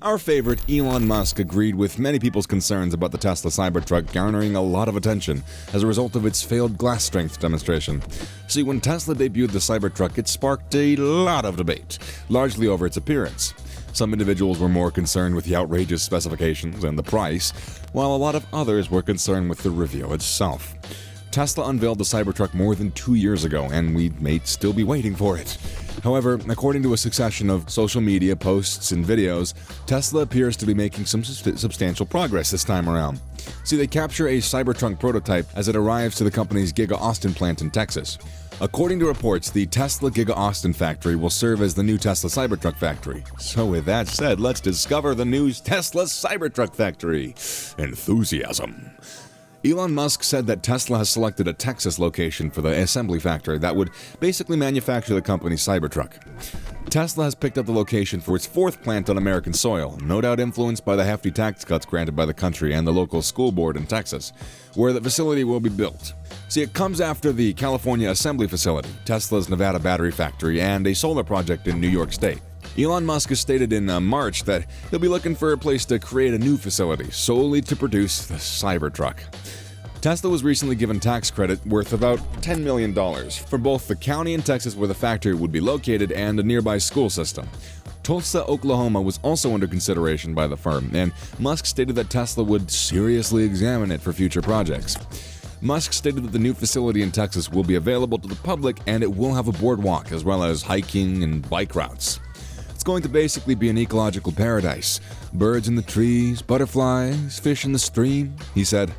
Our favorite, Elon Musk, agreed with many people's concerns about the Tesla Cybertruck garnering a lot of attention as a result of its failed glass strength demonstration. See, when Tesla debuted the Cybertruck, it sparked a lot of debate, largely over its appearance. Some individuals were more concerned with the outrageous specifications and the price, while a lot of others were concerned with the review itself. Tesla unveiled the Cybertruck more than 2 years ago, and we may still be waiting for it. However, according to a succession of social media posts and videos, Tesla appears to be making some substantial progress this time around. See, they capture a Cybertruck prototype as it arrives to the company's Giga Austin plant in Texas. According to reports, the Tesla Giga Austin factory will serve as the new Tesla Cybertruck factory. So with that said, let's discover the new Tesla Cybertruck factory. Enthusiasm. Elon Musk said that Tesla has selected a Texas location for the assembly factory that would basically manufacture the company's Cybertruck. Tesla has picked up the location for its fourth plant on American soil, no doubt influenced by the hefty tax cuts granted by the country and the local school board in Texas, where the facility will be built. See, it comes after the California Assembly Facility, Tesla's Nevada battery factory, and a solar project in New York State. Elon Musk has stated in March that he'll be looking for a place to create a new facility solely to produce the Cybertruck. Tesla was recently given tax credit worth about $10 million for both the county in Texas where the factory would be located and a nearby school system. Tulsa, Oklahoma was also under consideration by the firm, and Musk stated that Tesla would seriously examine it for future projects. Musk stated that the new facility in Texas will be available to the public and it will have a boardwalk as well as hiking and bike routes. It's going to basically be an ecological paradise. Birds in the trees, butterflies, fish in the stream, he said.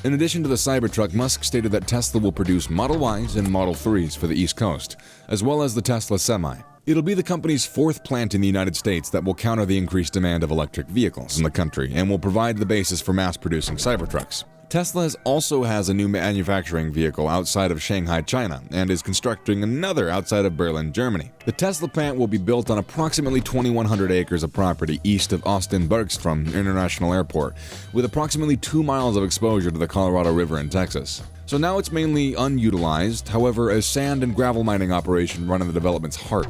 In addition to the Cybertruck, Musk stated that Tesla will produce Model Ys and Model 3s for the East Coast, as well as the Tesla Semi. It'll be the company's fourth plant in the United States that will counter the increased demand of electric vehicles in the country and will provide the basis for mass-producing Cybertrucks. Tesla also has a new manufacturing vehicle outside of Shanghai, China, and is constructing another outside of Berlin, Germany. The Tesla plant will be built on approximately 2,100 acres of property east of Austin-Bergstrom International Airport, with approximately 2 miles of exposure to the Colorado River in Texas. So now it's mainly unutilized, however, a sand and gravel mining operation run in the development's heart.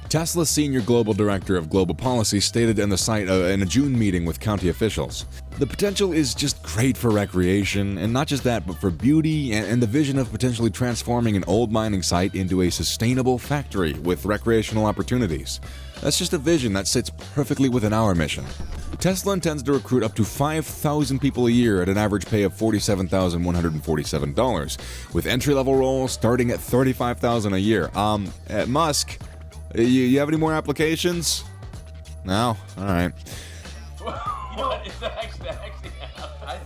Tesla's senior global director of global policy stated in the site in a June meeting with county officials. The potential is just great for recreation, and not just that, but for beauty and the vision of potentially transforming an old mining site into a sustainable factory with recreational opportunities. That's just a vision that sits perfectly within our mission. Tesla intends to recruit up to 5,000 people a year at an average pay of $47,147, with entry-level roles starting at $35,000 a year. At Musk, you have any more applications? No? Alright. What? That actually happened?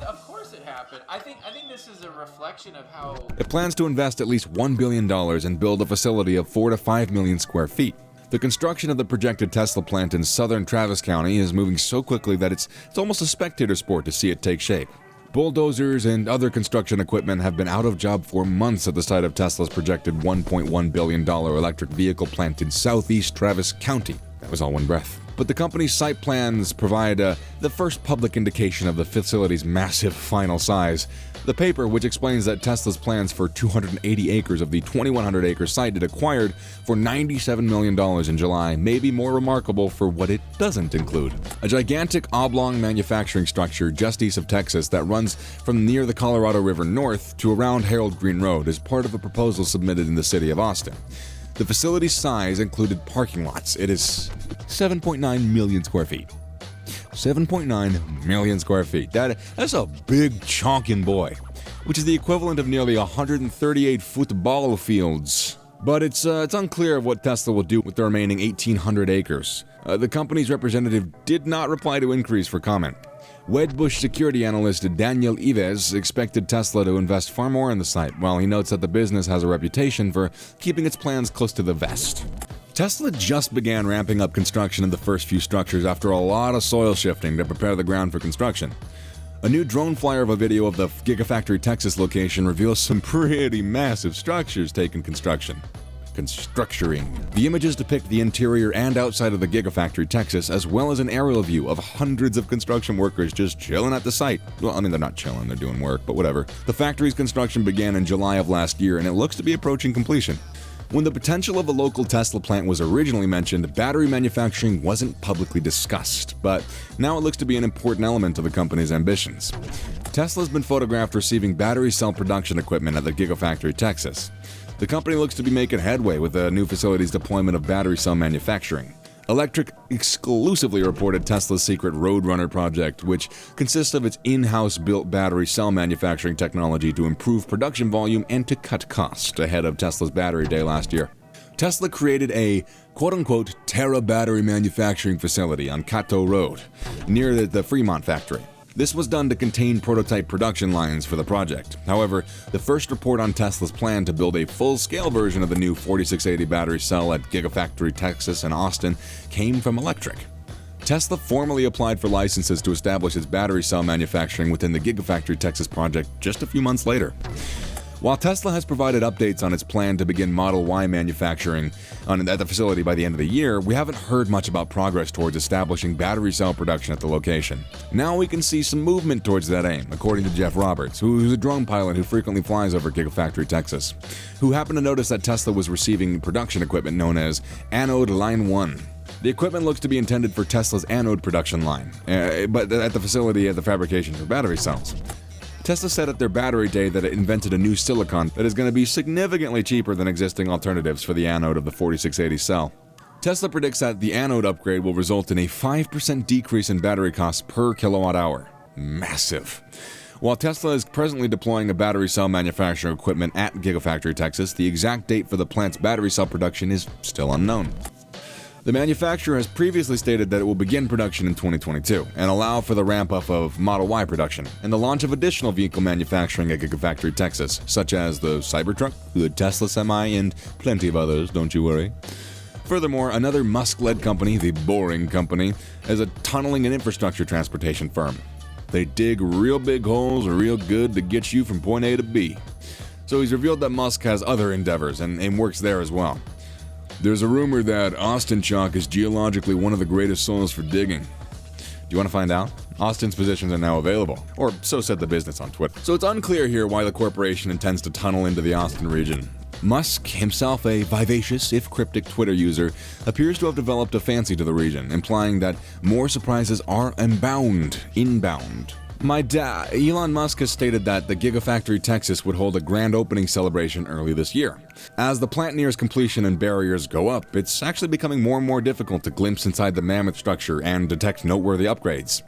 Of course it happened. I think this is a reflection of how... It plans to invest at least $1 billion and build a facility of 4 to 5 million square feet. The construction of the projected Tesla plant in southern Travis County is moving so quickly that it's almost a spectator sport to see it take shape. Bulldozers and other construction equipment have been out of job for months at the site of Tesla's projected $1.1 billion electric vehicle plant in southeast Travis County. That was all one breath. But the company's site plans provide the first public indication of the facility's massive final size. The paper, which explains that Tesla's plans for 280 acres of the 2,100-acre site it acquired for $97 million in July, may be more remarkable for what it doesn't include. A gigantic oblong manufacturing structure just east of Texas that runs from near the Colorado River north to around Harold Green Road is part of a proposal submitted in the city of Austin. The facility's size included parking lots. It is 7.9 million square feet. 7.9 million square feet. That's a big chonkin' boy, which is the equivalent of nearly 138 football fields. But it's unclear of what Tesla will do with the remaining 1,800 acres. The company's representative did not reply to inquiries for comment. Wedbush security analyst Daniel Ives expected Tesla to invest far more in the site, while he notes that the business has a reputation for keeping its plans close to the vest. Tesla just began ramping up construction of the first few structures after a lot of soil shifting to prepare the ground for construction. A new drone flyer of a video of the Gigafactory Texas location reveals some pretty massive structures taking construction. Constructuring. The images depict the interior and outside of the Gigafactory Texas, as well as an aerial view of hundreds of construction workers just chilling at the site. Well, I mean, they're not chilling, they're doing work, but whatever. The factory's construction began in July of last year, and it looks to be approaching completion. When the potential of a local Tesla plant was originally mentioned, battery manufacturing wasn't publicly discussed, but now it looks to be an important element of the company's ambitions. Tesla's been photographed receiving battery cell production equipment at the Gigafactory, Texas. The company looks to be making headway with the new facility's deployment of battery cell manufacturing. Electric exclusively reported Tesla's secret Roadrunner project, which consists of its in-house built battery cell manufacturing technology to improve production volume and to cut costs ahead of Tesla's Battery Day last year. Tesla created a quote-unquote Terra battery manufacturing facility on Cato Road, near the Fremont factory. This was done to contain prototype production lines for the project. However, the first report on Tesla's plan to build a full-scale version of the new 4680 battery cell at Gigafactory, Texas and Austin came from Electric. Tesla formally applied for licenses to establish its battery cell manufacturing within the Gigafactory, Texas project just a few months later. While Tesla has provided updates on its plan to begin Model Y manufacturing at the facility by the end of the year, we haven't heard much about progress towards establishing battery cell production at the location. Now we can see some movement towards that aim, according to Jeff Roberts, who's a drone pilot who frequently flies over Gigafactory, Texas, who happened to notice that Tesla was receiving production equipment known as Anode Line 1. The equipment looks to be intended for Tesla's anode production line, but at the facility at the fabrication for battery cells. Tesla said at their Battery Day that it invented a new silicon that is going to be significantly cheaper than existing alternatives for the anode of the 4680 cell. Tesla predicts that the anode upgrade will result in a 5% decrease in battery costs per kilowatt hour. Massive. While Tesla is presently deploying a battery cell manufacturing equipment at Gigafactory, Texas, the exact date for the plant's battery cell production is still unknown. The manufacturer has previously stated that it will begin production in 2022 and allow for the ramp-up of Model Y production and the launch of additional vehicle manufacturing at Gigafactory, Texas, such as the Cybertruck, the Tesla Semi, and plenty of others, don't you worry. Furthermore, another Musk-led company, the Boring Company, is a tunneling and infrastructure transportation firm. They dig real big holes real good to get you from point A to B. So he's revealed that Musk has other endeavors and works there as well. There's a rumor that Austin Chalk is geologically one of the greatest soils for digging. Do you want to find out? Austin's positions are now available, or so said the business on Twitter. So it's unclear here why the corporation intends to tunnel into the Austin region. Musk, himself a vivacious, if cryptic Twitter user, appears to have developed a fancy to the region, implying that more surprises are inbound. Elon Musk has stated that the Gigafactory, Texas would hold a grand opening celebration early this year. As the plant nears completion and barriers go up, it's actually becoming more and more difficult to glimpse inside the mammoth structure and detect noteworthy upgrades.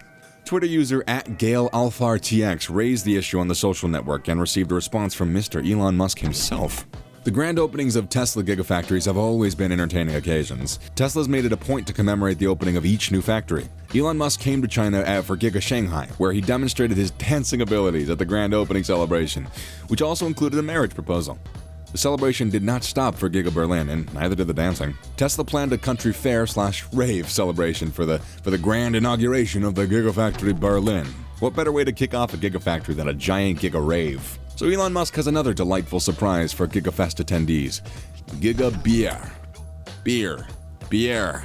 Twitter user @GaleAlpharTX raised the issue on the social network and received a response from Mr. Elon Musk himself. The grand openings of Tesla Gigafactories have always been entertaining occasions. Tesla's made it a point to commemorate the opening of each new factory. Elon Musk came to China for Giga Shanghai, where he demonstrated his dancing abilities at the grand opening celebration, which also included a marriage proposal. The celebration did not stop for Giga Berlin, and neither did the dancing. Tesla planned a country fair/rave celebration for the grand inauguration of the Gigafactory Berlin. What better way to kick off a Gigafactory than a giant Giga rave? So Elon Musk has another delightful surprise for GigaFest attendees. Giga Beer. Beer.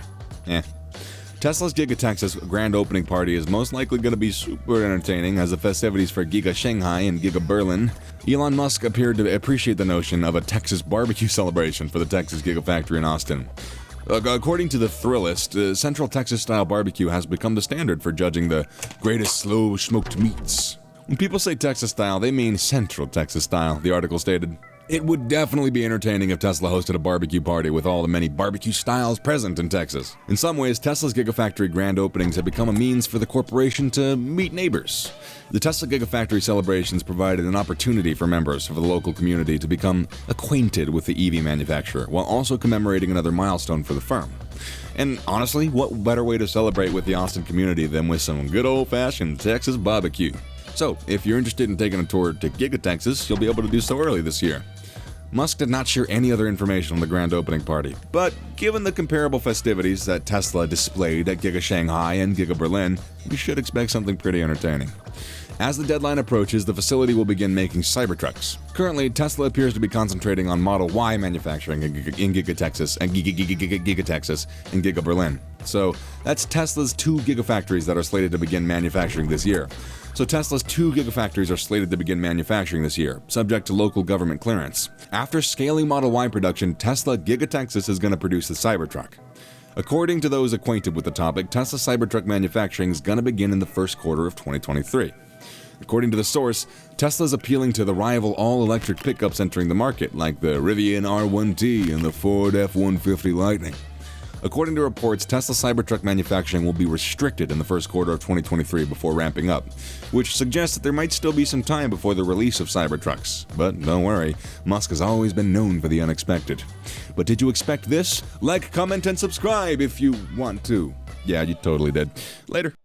Tesla's Giga Texas grand opening party is most likely going to be super entertaining as the festivities for Giga Shanghai and Giga Berlin. Elon Musk appeared to appreciate the notion of a Texas barbecue celebration for the Texas Gigafactory in Austin. According to the Thrillist, Central Texas-style barbecue has become the standard for judging the greatest slow-smoked meats. When people say Texas style, they mean Central Texas style, the article stated. It would definitely be entertaining if Tesla hosted a barbecue party with all the many barbecue styles present in Texas. In some ways, Tesla's Gigafactory grand openings have become a means for the corporation to meet neighbors. The Tesla Gigafactory celebrations provided an opportunity for members of the local community to become acquainted with the EV manufacturer, while also commemorating another milestone for the firm. And honestly, what better way to celebrate with the Austin community than with some good old-fashioned Texas barbecue? So, if you're interested in taking a tour to Giga Texas, you'll be able to do so early this year. Musk did not share any other information on the grand opening party, but given the comparable festivities that Tesla displayed at Giga Shanghai and Giga Berlin, we should expect something pretty entertaining. As the deadline approaches, the facility will begin making Cybertrucks. Currently, Tesla appears to be concentrating on Model Y manufacturing in Giga Texas and Giga Texas and Giga Berlin. So that's Tesla's 2 gigafactories that are slated to begin manufacturing this year. Tesla's 2 gigafactories are slated to begin manufacturing this year, subject to local government clearance. After scaling Model Y production, Tesla Giga Texas is going to produce the Cybertruck. According to those acquainted with the topic, Tesla Cybertruck manufacturing is going to begin in the first quarter of 2023. According to the source, Tesla is appealing to the rival all-electric pickups entering the market, like the Rivian R1T and the Ford F-150 Lightning. According to reports, Tesla Cybertruck manufacturing will be restricted in the first quarter of 2023 before ramping up, which suggests that there might still be some time before the release of Cybertrucks. But don't worry, Musk has always been known for the unexpected. But did you expect this? Like, comment, and subscribe if you want to. Yeah, you totally did. Later.